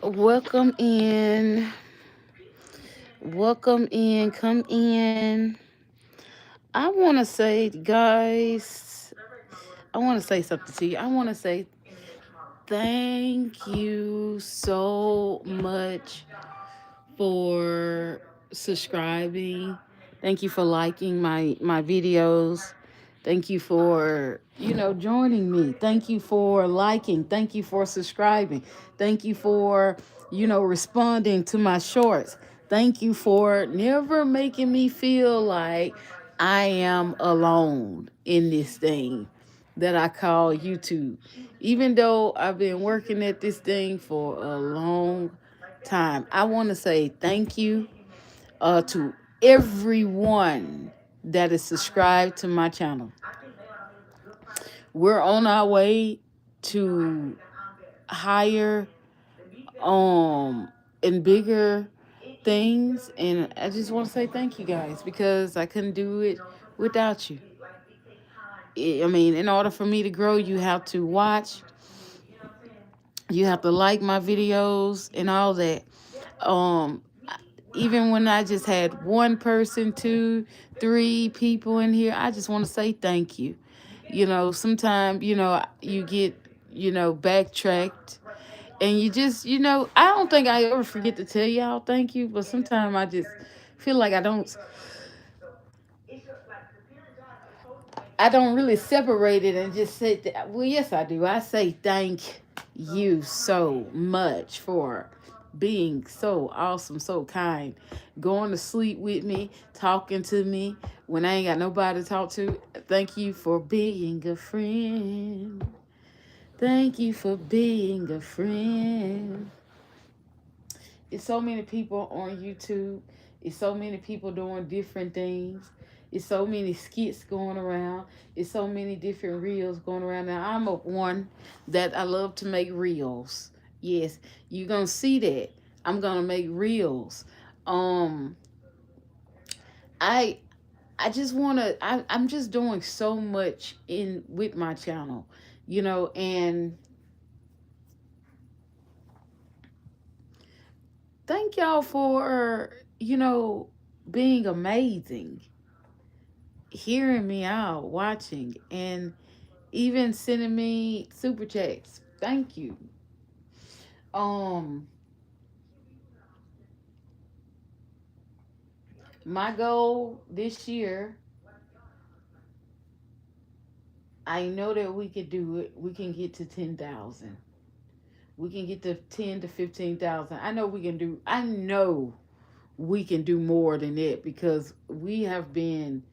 Welcome in. Welcome in. Come in. I want to say, guys, I want to say something to you. I want to say thank you so much for subscribing. Thank you for liking my videos. Thank you for, joining me. Thank you for liking. Thank you for subscribing. Thank you for, responding to my shorts. Thank you for never making me feel like I am alone in this thing that I call YouTube. Even though I've been working at this thing for a long time, I want to say thank you to everyone that is subscribed to my channel. We're on our way to higher and bigger things, and I just want to say thank you guys because I couldn't do it without you. I mean, in order for me to grow, you have to watch, you have to like my videos and all that. Um, Even when I just had one person, two, three people in here, I just want to say thank you. Sometimes, you get, backtracked and you just, I don't think I ever forget to tell y'all thank you, but sometimes I just feel like I don't really separate it and just say that. Well, yes, I do. I say thank you so much for being so awesome, so kind, going to sleep with me, talking to me when I ain't got nobody to talk to. Thank you for being a friend. Thank you for being a friend. It's so many people on YouTube. It's so many people doing different things. It's so many skits going around. It's so many different reels going around. Now I'm a one that I love to make reels. Yes, you're gonna see that. I'm gonna make reels. Um, I I just wanna. I'm just doing so much in with my channel, and thank y'all for being amazing, hearing me out, watching, and even sending me super chats. Thank you. Um, my goal this year, I know that we could do it. We can get to 10,000. We can get to 10 to 15,000. I know we can do. I know we can do more than that because we have been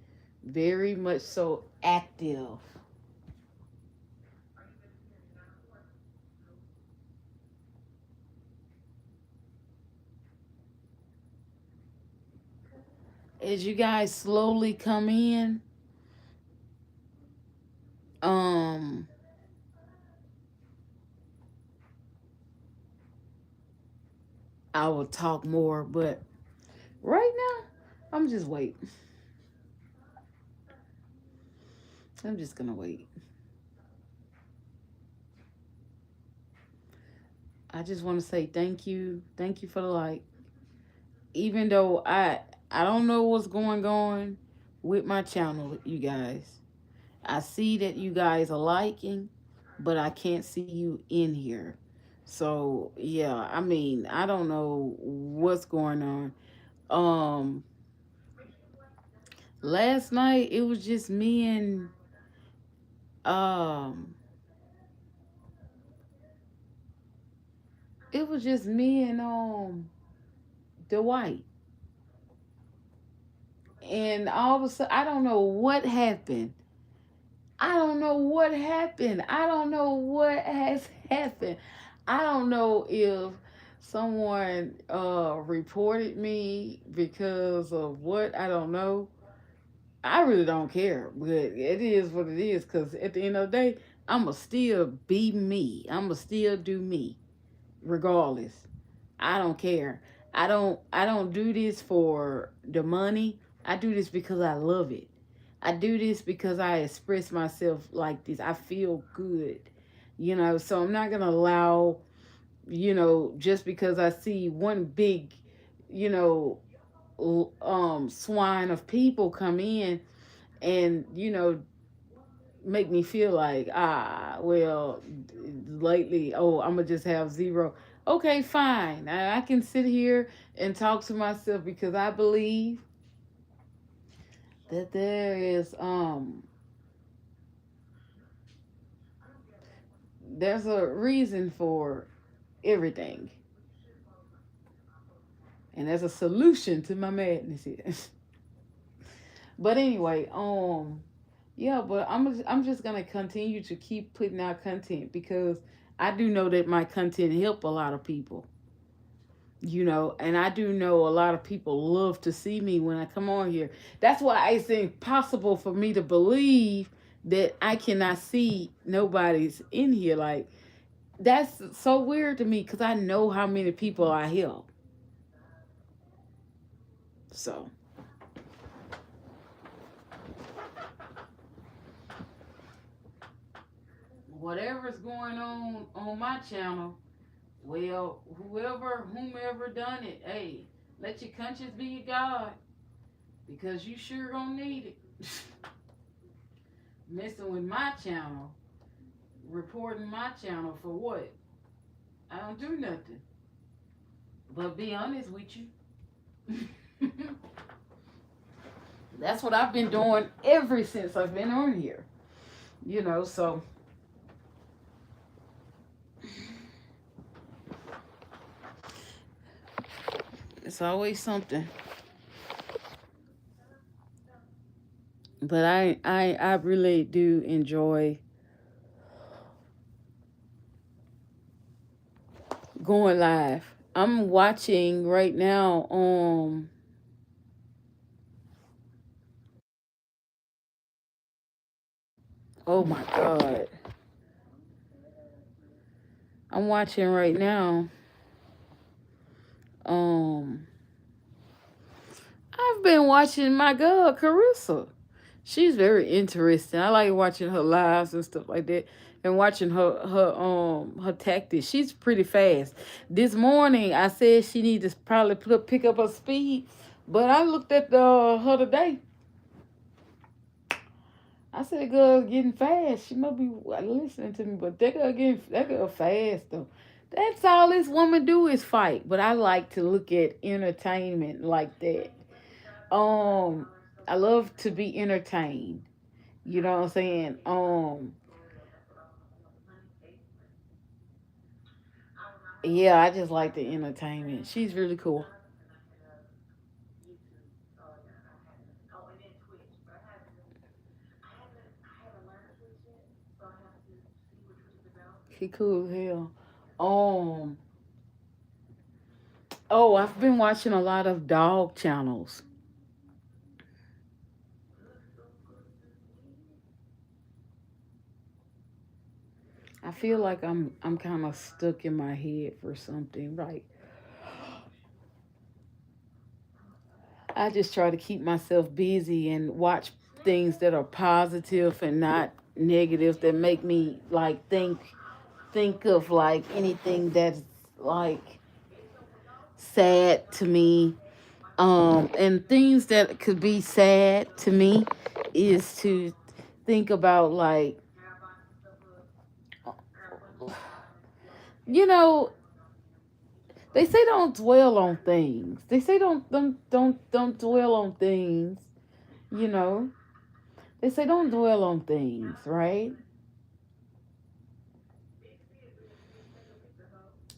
very much so active. As you guys slowly come in, um, I will talk more, but right now, I'm just waiting. I'm just gonna wait. I just want to say thank you for the like. Even though I don't know what's going on with my channel, you guys. I see that you guys are liking, but I can't see you in here. So yeah, I mean, I don't know what's going on. Um, Last night it was just me and um, it was just me and Dwight. And all of a sudden, I don't know what happened. I don't know what happened. I don't know what has happened. I don't know if someone reported me because of what. I don't know. I really don't care, but it is what it is. Cause at the end of the day, I'ma still be me. I'ma still do me, regardless. I don't care. I don't do this for the money. I do this because I love it. I do this because I express myself like this. I feel good. So I'm not gonna allow just because I see one big, you know, swine of people come in and, make me feel like, well, lately, I'm gonna just have zero. Okay, fine. I can sit here and talk to myself because I believe that there's a reason for everything, and there's a solution to my madness here. But anyway, yeah, but I'm just gonna continue to keep putting out content because I do know that my content help a lot of people. And I do know a lot of people love to see me when I come on here. That's why it's impossible for me to believe that I cannot see nobody's in here. Like, that's so weird to me because I know how many people I help. So, whatever's going on my channel, well, whomever done it, hey, let your conscience be your God because you sure gonna need it. Messing with my channel, reporting my channel for what? I don't do nothing. But be honest with you. That's what I've been doing ever since I've been on here. So it's always something. But I really do enjoy going live. I'm watching right now. Oh my God. I'm watching right now. Um, I've been watching my girl Carissa. She's very interesting. I like watching her lives and stuff like that, and watching her tactics. She's pretty fast. This morning I said she needs to probably pick up her speed, but I looked at her today. I said, "Girl, getting fast. She must be listening to me, but that girl fast though. That's all this woman do is fight. But I like to look at entertainment like that. Um, I love to be entertained. You know what I'm saying? Yeah, I just like the entertainment. She's really cool. She cool as hell. Um, oh, I've been watching a lot of dog channels. I feel like I'm kind of stuck in my head for something. Right. I just try to keep myself busy and watch things that are positive and not negative that make me like think of like anything that's like sad to me. And things that could be sad to me is to think about like, you know they say don't dwell on things. They say don't dwell on things. You know they say don't dwell on things, right?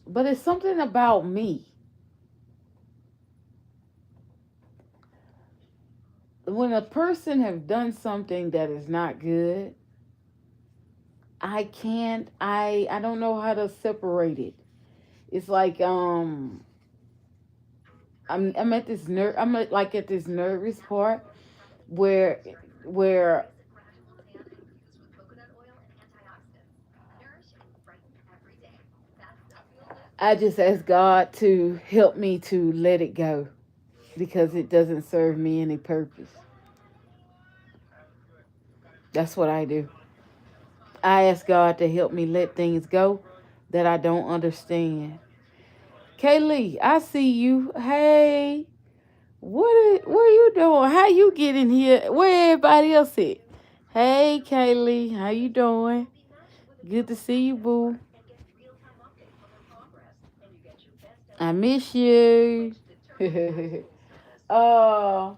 But it's something about me. When a person have done something that is not good, I can't. I don't know how to separate it. It's like I'm at this I'm at this nervous part where where I just ask God to help me to let it go because it doesn't serve me any purpose. That's what I do. I ask God to help me let things go that I don't understand. Kaylee, I see you. Hey, what are you doing? How you get in here? Where everybody else at? Hey, Kaylee, how you doing? Good to see you, boo. I miss you. uh,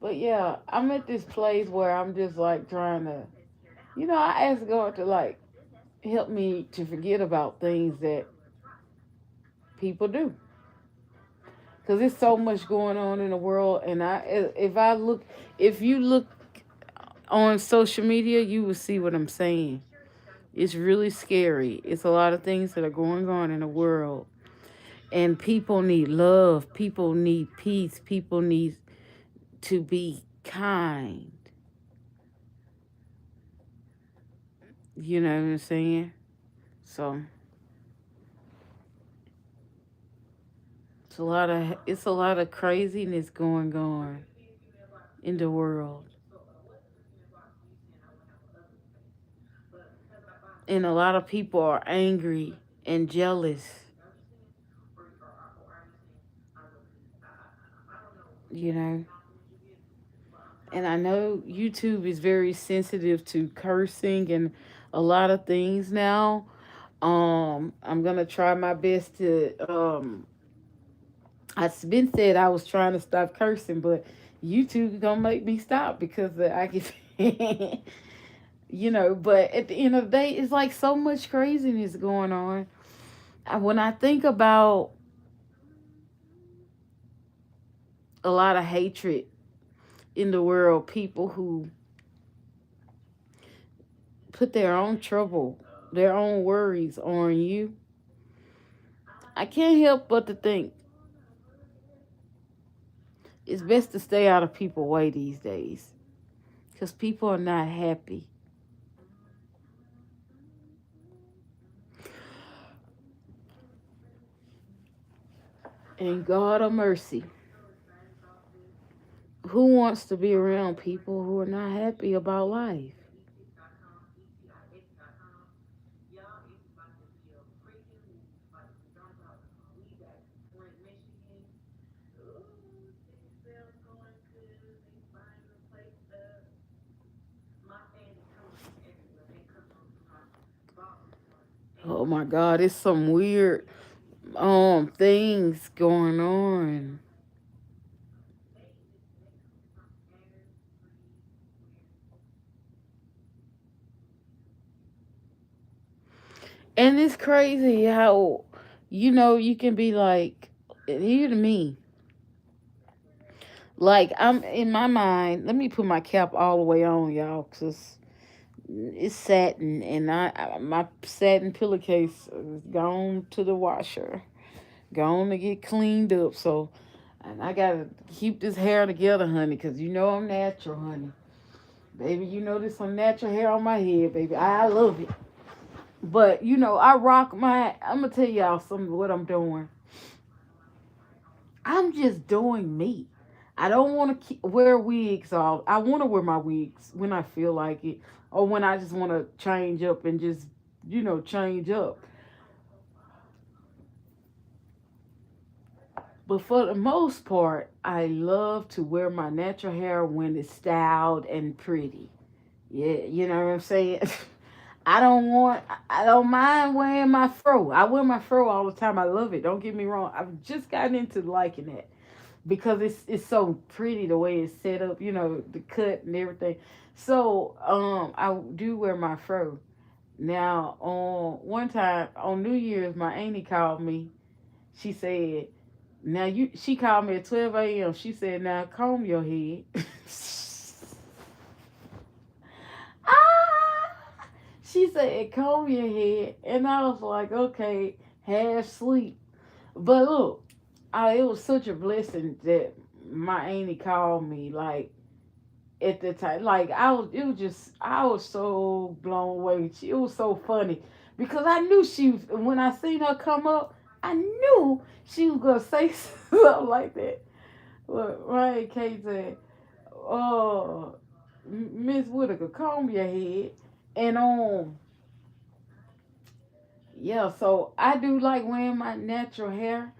but yeah, I'm at this place where I'm just like trying to, I ask God to like help me to forget about things that people do, because there's so much going on in the world. And if you look on social media, you will see what I'm saying. It's really scary. It's a lot of things that are going on in the world, and people need love. People need peace. People need to be kind. You know what I'm saying? So it's a lot of craziness going on in the world, and a lot of people are angry and jealous. You know, and I know YouTube is very sensitive to cursing and a lot of things now. I'm gonna try my best to. I've been said I was trying to stop cursing, but YouTube gonna make me stop because I can. But at the end of the day, it's like so much craziness going on. When I think about a lot of hatred in the world, people who put their own trouble, their own worries on you, I can't help but to think it's best to stay out of people's way these days because people are not happy. And God of mercy, who wants to be around people who are not happy about life? Oh my God, it's some weird things going on. And it's crazy how you can be like, here to me. Like, I'm in my mind, let me put my cap all the way on, y'all, cuz it's satin, and my satin pillowcase is gone to the washer, gone to get cleaned up. So, and I gotta keep this hair together, honey, because I'm natural, honey. Baby, there's some natural hair on my head, baby. I love it. But I rock my. I'm gonna tell y'all some of what I'm doing. I'm just doing me. I don't want to wear wigs all. I want to wear my wigs when I feel like it, or when I just want to change up and just change up. But for the most part, I love to wear my natural hair when it's styled and pretty. Yeah, you know what I'm saying? I don't mind wearing my fro. I wear my fro all the time. I love it. Don't get me wrong. I've just gotten into liking it because it's so pretty the way it's set up, the cut and everything. So, I do wear my fro. Now, on one time on New Year's, my auntie called me. She said, "Now she called me at 12 a.m. She said, "Now comb your head." Ah! She said, "Comb your head," and I was like, "Okay, half sleep." But look, it was such a blessing that my auntie called me. Like at the time, like I was so blown away. It was so funny because I knew when I seen her come up, I knew she was gonna say something like that. Look, Ryan K said, "Oh, Miss Whitaker, comb your head," and Yeah, so I do like wearing my natural hair,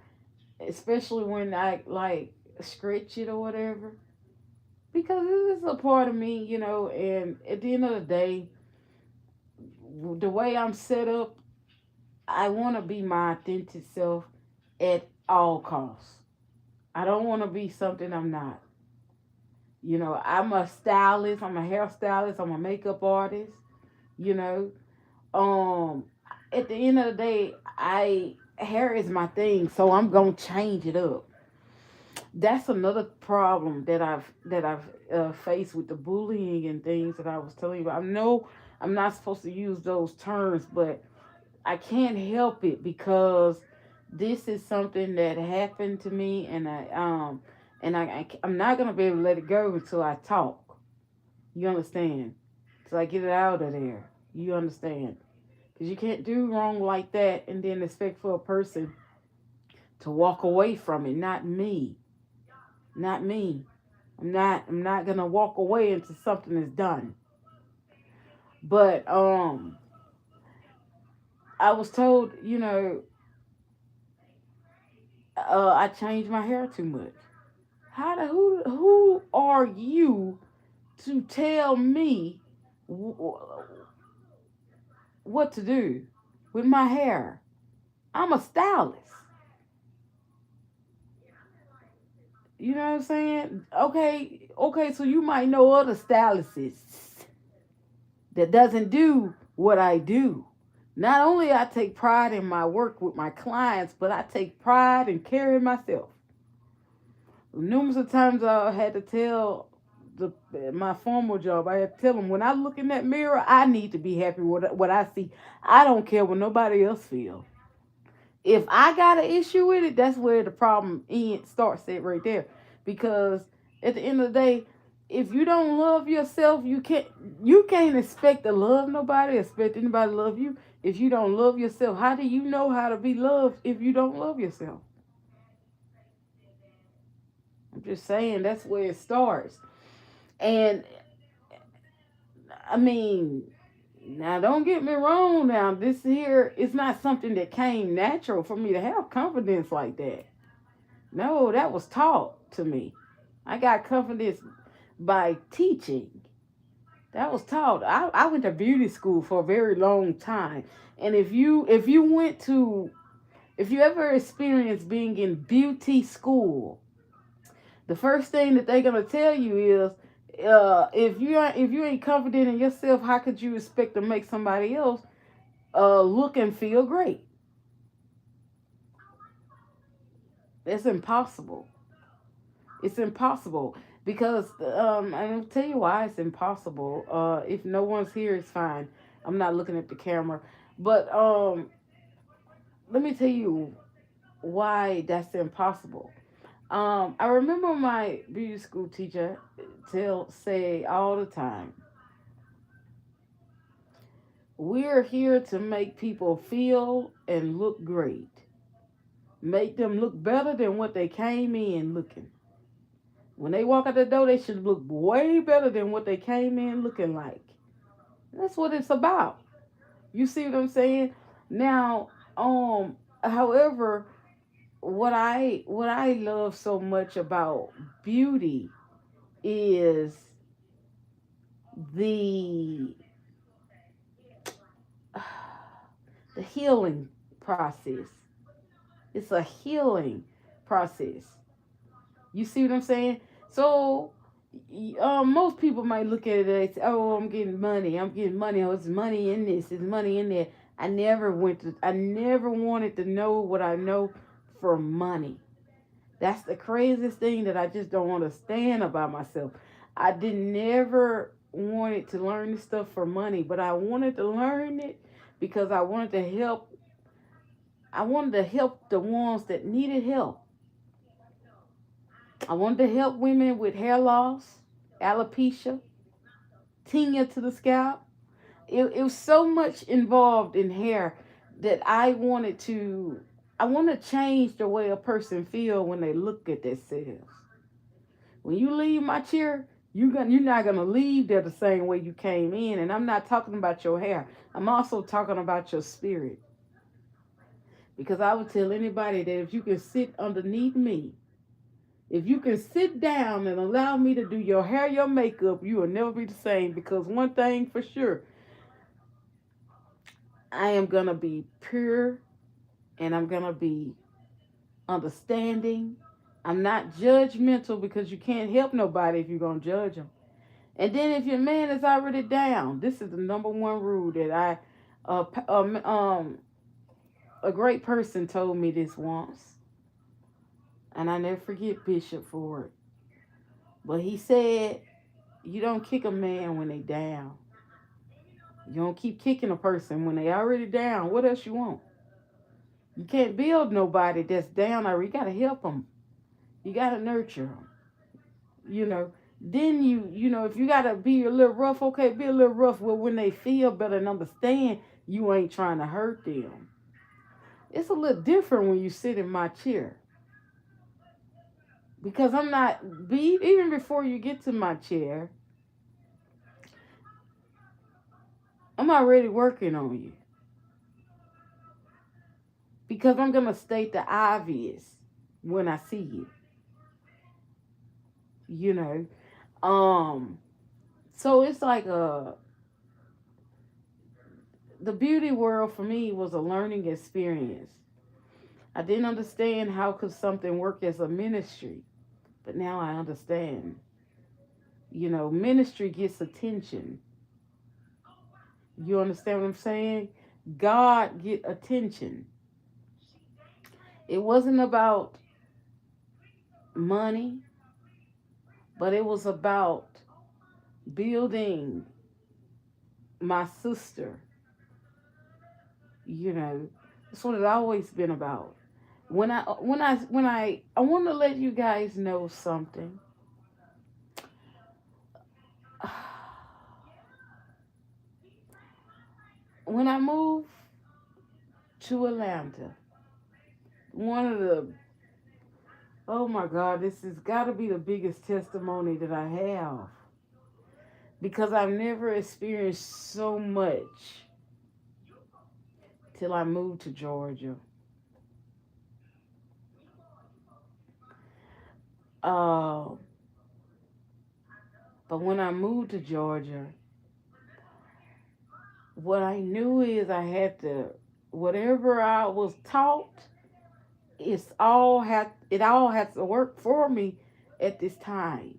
especially when I like stretch it or whatever, because it is a part of me, And at the end of the day, the way I'm set up, I want to be my authentic self at all costs. I don't want to be something I'm not. I'm a stylist, I'm a hairstylist, I'm a makeup artist, you know. Um at the end of the day, I hair is my thing, so I'm going to change it up. That's another problem that I've faced with the bullying and things that I was telling you about. I know I'm not supposed to use those terms, but I can't help it because this is something that happened to me, I'm not gonna be able to let it go until I talk. You understand? Till I get it out of there. You understand? Because you can't do wrong like that and then expect for a person to walk away from it. Not me. Not me. I'm not gonna walk away until something is done. But I was told, I changed my hair too much. Who are you to tell me what to do with my hair? I'm a stylist. You know what I'm saying? Okay, so you might know other stylists that doesn't do what I do. Not only I take pride in my work with my clients, but I take pride in carrying myself. Numerous of times I had to tell the my former job, I had to tell them when I look in that mirror, I need to be happy with what I see. I don't care what nobody else feels. If I got an issue with it, that's where the problem starts at right there. Because at the end of the day, if you don't love yourself, you can't expect to love nobody, expect anybody to love you if you don't love yourself. How do you know how to be loved if you don't love yourself? I'm just saying that's where it starts. And I mean, now don't get me wrong. Now this here is not something that came natural for me to have confidence like that. No, that was taught to me. I got confidence by teaching. That was taught. I went to beauty school for a very long time. And if you ever experienced being in beauty school, the first thing that they're gonna tell you is, if you ain't confident in yourself, how could you expect to make somebody else look and feel great? It's impossible. It's impossible because I'll tell you why it's impossible. If no one's here, it's fine. I'm not looking at the camera, but let me tell you why that's impossible. I remember my beauty school teacher say all the time, "We're here to make people feel and look great, make them look better than what they came in looking. When they walk out the door, they should look way better than what they came in looking like." That's what it's about. You see what I'm saying? Now, however, what I love so much about beauty is the the healing process. It's a healing process. You see what I'm saying? So, most people might look at it and say, "Oh, I'm getting money. I'm getting money. Oh, it's money in this. It's money in there." I never wanted to know what I know for money. That's the craziest thing that I just don't understand about myself. I didn't never wanted to learn this stuff for money, but I wanted to learn it because I wanted to help the ones that needed help. I wanted to help women with hair loss, alopecia, tinea to the scalp. It was so much involved in hair that I want to change the way a person feel when they look at themselves. When you leave my chair, you're not gonna leave there the same way you came in. And I'm not talking about your hair. I'm also talking about your spirit. Because I would tell anybody that if you can sit underneath me, if you can sit down and allow me to do your hair, your makeup, you will never be the same. Because one thing for sure, I am going to be pure and I'm going to be understanding. I'm not judgmental because you can't help nobody if you're going to judge them. And then if your man is already down, this is the number one rule that a great person told me this once, and I never forget Bishop for it. But he said, you don't kick a man when they down. You don't keep kicking a person when they already down. What else you want? You can't build nobody that's down already. You got to help them. You got to nurture them. You know, then if you got to be a little rough, okay, be a little rough. Well, when they feel better and understand, you ain't trying to hurt them. It's a little different when you sit in my chair. Because I'm not beat, even before you get to my chair, I'm already working on you. Because I'm going to state the obvious when I see you. You know. So it's like the beauty world for me was a learning experience. I didn't understand how could something work as a ministry, but now I understand. You know, ministry gets attention. You understand what I'm saying? God get attention. It wasn't about money, but it was about building my sister. You know, that's what it's always been about. I want to let you guys know something. When I moved to Atlanta, one of the oh my God, this has got to be the biggest testimony that I have because I've never experienced so much till I moved to Georgia. Uh, but when I moved to Georgia, what I knew is I had to, whatever I was taught, it all had to work for me at this time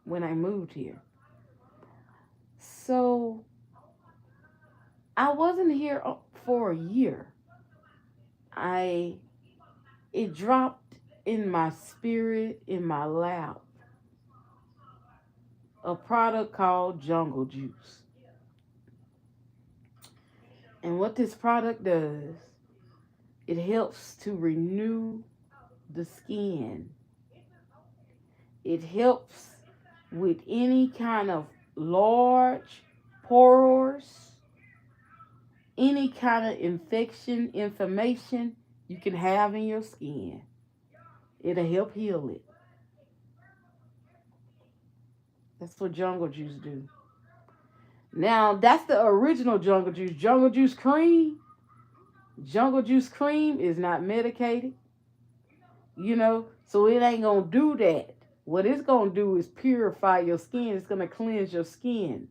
when I moved here. So I wasn't here for a year. I it dropped in my spirit, in my lap, a product called Jungle Juice. And what this product does, it helps to renew the skin. It helps with any kind of large pores, any kind of infection, inflammation you can have in your skin. It'll help heal it. That's what Jungle Juice do. Now, that's the original Jungle Juice. Jungle Juice cream is not medicated, so it ain't going to do that. What it's going to do is purify your skin. It's going to cleanse your skin.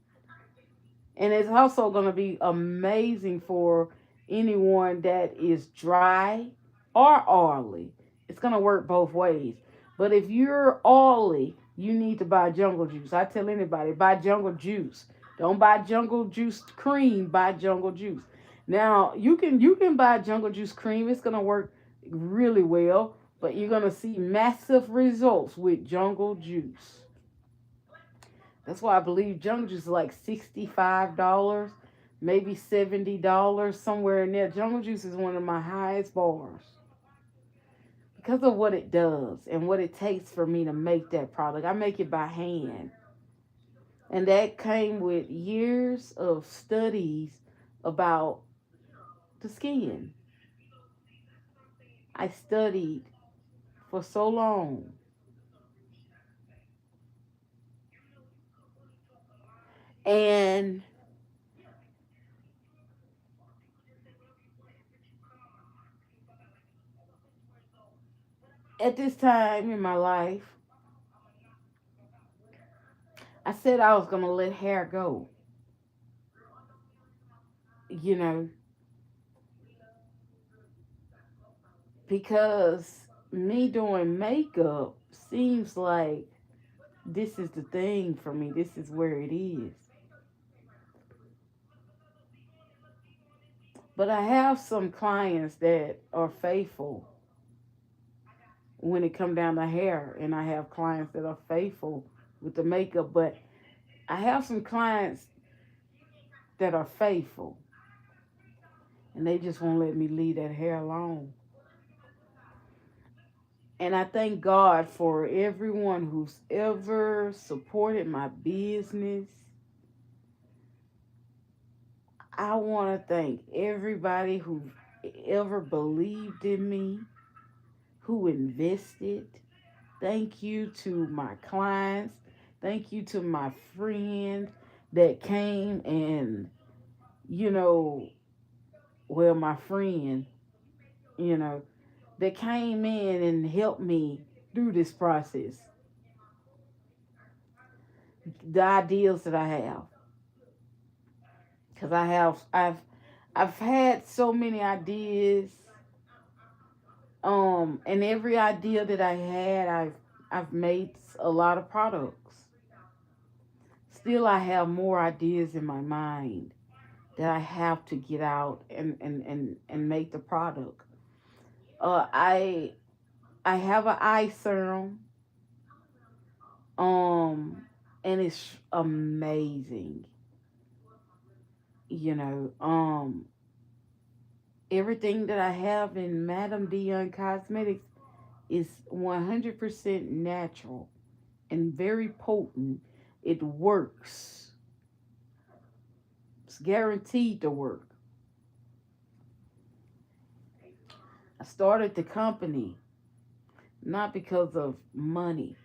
And it's also going to be amazing for anyone that is dry or oily. It's going to work both ways. But if you're oily, you need to buy Jungle Juice. I tell anybody, buy Jungle Juice. Don't buy Jungle Juice cream, buy Jungle Juice. Now, you can buy Jungle Juice cream. It's going to work really well, but you're going to see massive results with Jungle Juice. That's why I believe Jungle Juice is like $65, maybe $70, somewhere in there. Jungle Juice is one of my highest bars because of what it does and what it takes for me to make that product. I make it by hand. And that came with years of studies about the skin. I studied for so long. And At this time in my life, I said I was gonna let hair go. You know, because me doing makeup seems like this is the thing for me. This is where it is. But I have some clients that are faithful when it come down to hair, and I have clients that are faithful with the makeup. But I have some clients that are faithful, and they just won't let me leave that hair alone. And I thank God for everyone who's ever supported my business. I want to thank everybody who ever believed in me, who invested. Thank you to my clients. Thank you to my friend that came and, you know, well, my friend, you know, that came in and helped me through this process. The ideas that I have, because I've had so many ideas, and every idea that I had, I've made a lot of products. Still, I have more ideas in my mind that I have to get out and make the product. Uh, I I have an eye serum, um, and it's amazing. You know, everything that I have in Madam Deon Cosmetics is 100% natural and very potent. It works. It's guaranteed to work. I started the company not because of money,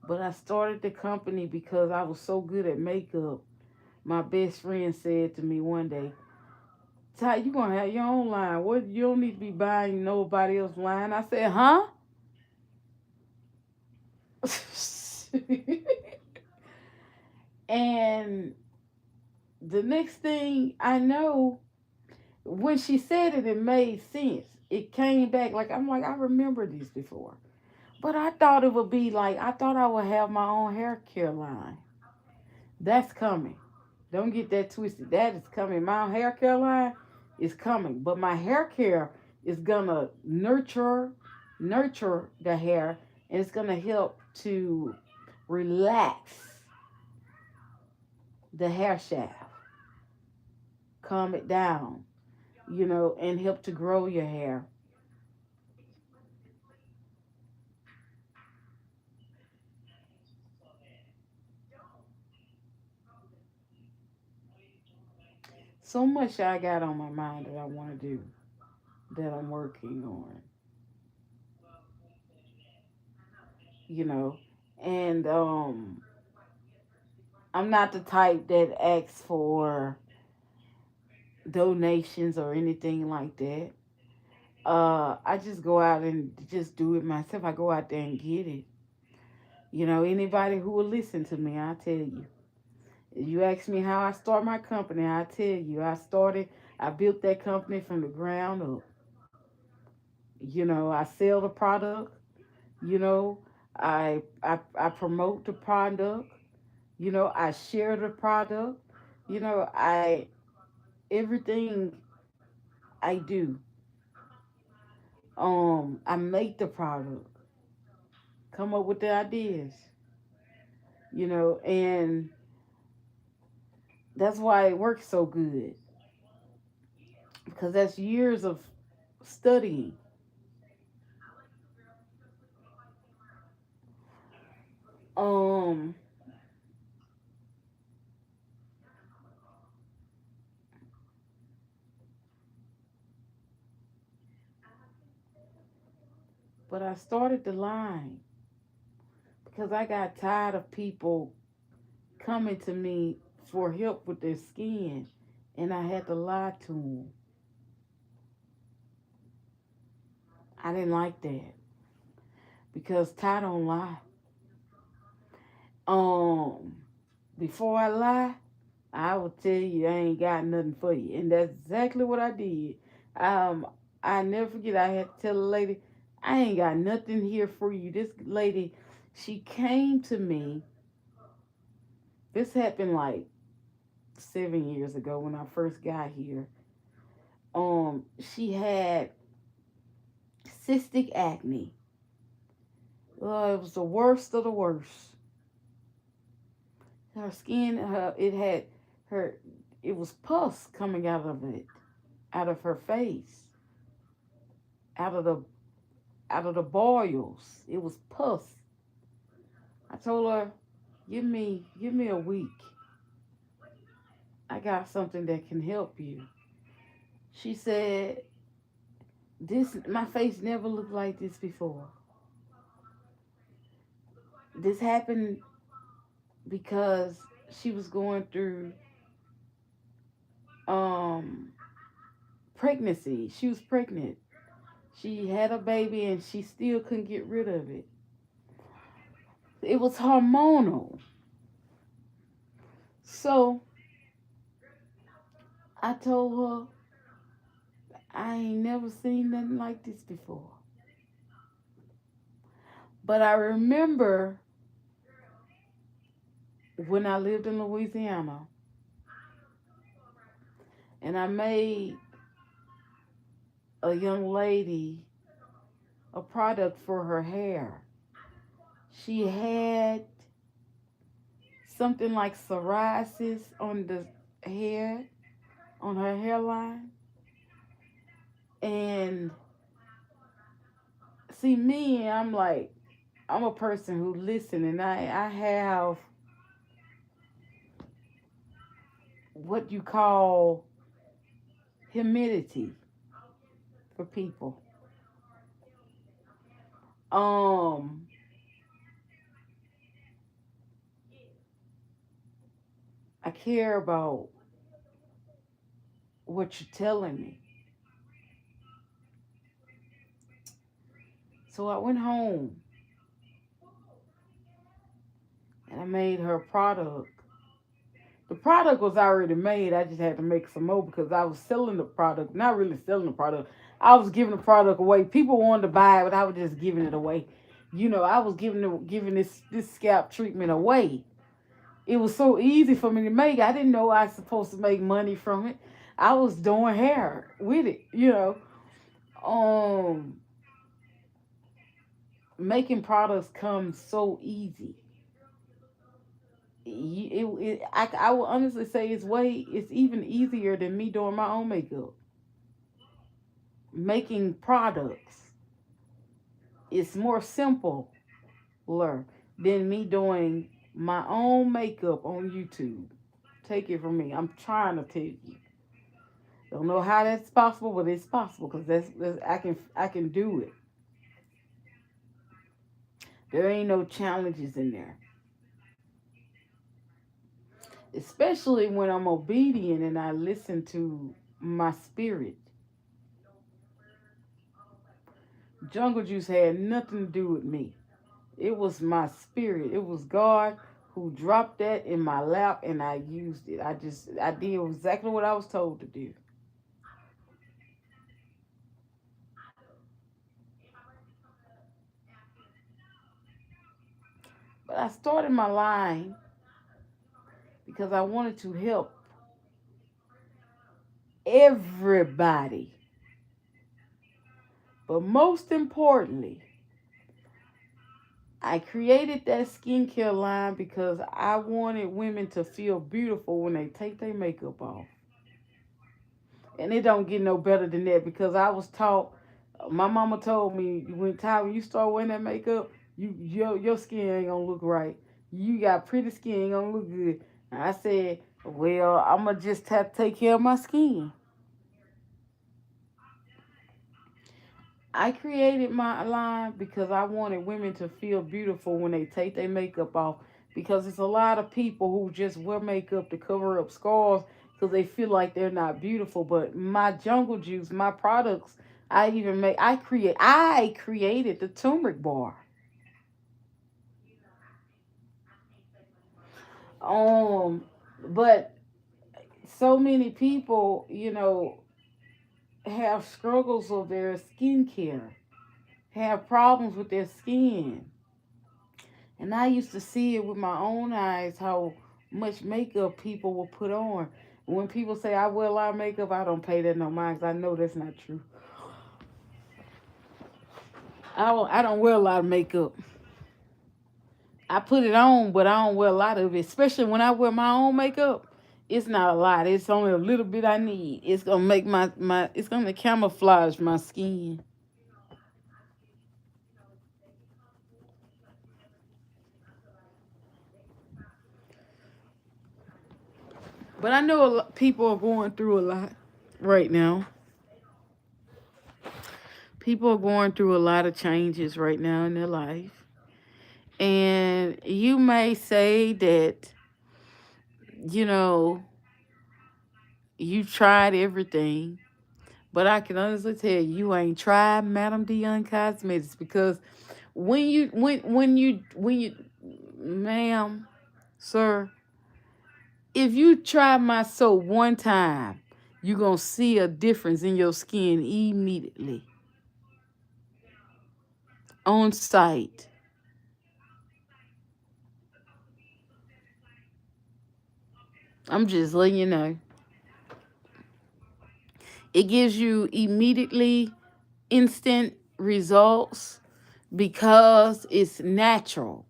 but I started the company because I was so good at makeup. My best friend said to me one day, Ty, you gonna have your own line. What, you don't need to be buying nobody else's line. I said, huh? And the next thing I know, when she said it, it made sense. It came back like I'm like, I remember this before. But I thought it would be like I thought I would have my own hair care line. That's coming. Don't get that twisted. That is coming. My hair care line is coming. But my hair care is gonna nurture the hair, and it's gonna help to relax the hair shaft, calm it down, and help to grow your hair. So much I got on my mind that I want to do, that I'm working on, you know. And I'm not the type that asks for donations or anything like that. I just go out and just do it myself. I go out there and get it. Anybody who will listen to me, I tell you. If you ask me how I start my company, I tell you. I built that company from the ground up. I sell the product. You know, I promote the product. I share the product. I everything I do. I make the product, come up with the ideas. And that's why it works so good because that's years of studying. Um, but I started the line because I got tired of people coming to me for help with their skin, and I had to lie to them. I didn't like that. because Ty don't lie. Um, Before I lie, I will tell you I ain't got nothing for you, and that's exactly what I did. Um, I never forget. I had to tell the lady, I ain't got nothing here for you. This lady, she came to me. This happened like 7 years ago when I first got here. She had cystic acne. It was the worst of the worst. Her skin, it had her, it was pus coming out of it, out of her face, out of the boils. It was pus. I told her, give me a week. I got something that can help you. She said, this my face never looked like this before. This happened because she was going through um pregnancy. She was pregnant. She had a baby and she still couldn't get rid of it. It was hormonal. So I told her I ain't never seen nothing like this before. But I remember when I lived in Louisiana and I made a young lady a product for her hair. She had something like psoriasis on the hair, on her hairline. And see me, I'm like, I'm a person who listen, and I have what you call humidity for people. Um I care about what you're telling me. So I went home and I made her a product. The product was already made. I just had to make some more because I was selling the product. Not really selling the product. I was giving the product away. People wanted to buy it, but I was just giving it away. I was giving this scalp treatment away. It was so easy for me to make. I didn't know I was supposed to make money from it. I was doing hair with it. Um, Making products comes so easy. I will honestly say it's even easier than me doing my own makeup. Making products, it's more simpler than me doing my own makeup on YouTube. Take it from me. I'm trying to tell you. Don't know how that's possible, but it's possible because that's I can do it. There ain't no challenges in there, especially when I'm obedient and I listen to my spirit. Jungle Juice had nothing to do with me. It was my spirit. It was God who dropped that in my lap and I used it. I did exactly what I was told to do. But I started my line because I wanted to help everybody. But most importantly, I created that skincare line because I wanted women to feel beautiful when they take their makeup off. And it don't get no better than that because I was taught. My mama told me when you start wearing that makeup, your skin ain't gonna look right. You got pretty skin, ain't gonna look good. And I said, well, I'ma just have to take care of my skin. I created my line because I wanted women to feel beautiful when they take their makeup off. Because it's a lot of people who just wear makeup to cover up scars because they feel like they're not beautiful. But my Jungle Juice, my products, I created the turmeric bar. Um, but so many people, have struggles with their skincare, have problems with their skin. And I used to see it with my own eyes how much makeup people will put on. When people say I wear a lot of makeup, I don't pay that no mind 'cause I know that's not true. I don't wear a lot of makeup. I put it on, but I don't wear a lot of it. Especially when I wear my own makeup, it's not a lot. It's only a little bit I need. It's gonna make it's gonna camouflage my skin. But I know people are going through a lot right now. People are going through a lot of changes right now in their life. And you may say that, you know, you tried everything, but I can honestly tell you, you ain't tried Madam Deon Cosmetics because when you ma'am, sir, if you try my soap one time, you're gonna see a difference in your skin immediately on site. I'm just letting you know. It gives you immediately instant results because it's natural.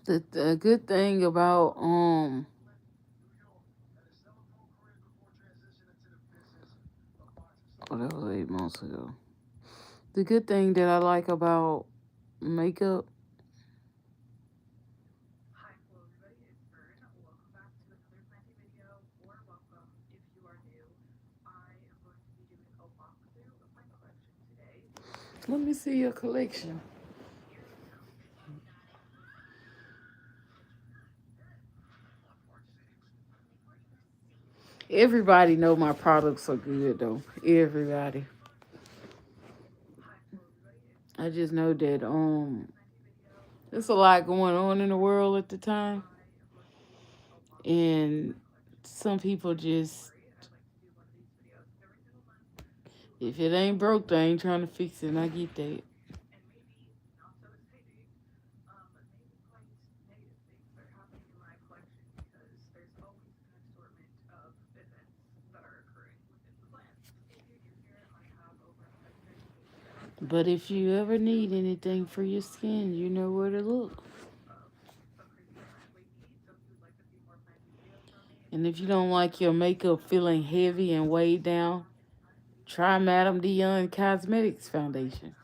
The good thing about oh, that was 8 months ago. The good thing that I like about makeup, let me see your collection. Everybody know my products are good though. Everybody. I just know that there's a lot going on in the world at the time, and some people just, if it ain't broke, they ain't trying to fix it. And I get that. But if you ever need anything for your skin, you know where to look. And if you don't like your makeup feeling heavy and weighed down, try Madam Deon Cosmetics Foundation.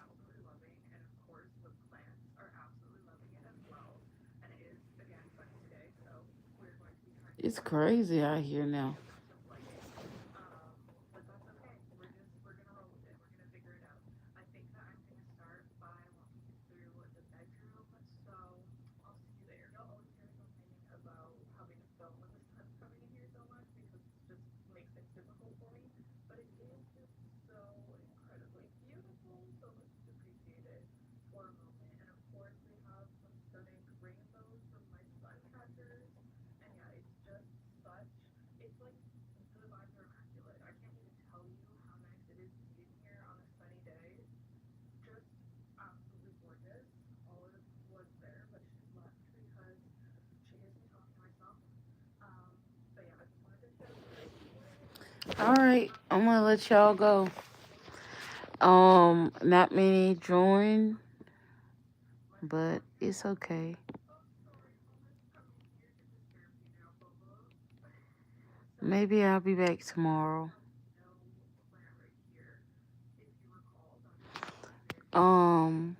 It's crazy out here now. All right, I'm gonna let y'all go. Not many joined, but it's okay. Maybe I'll be back tomorrow. Um,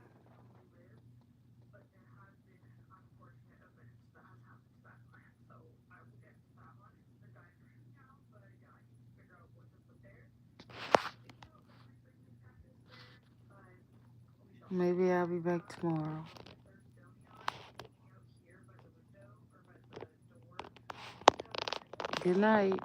maybe I'll be back tomorrow. Good night.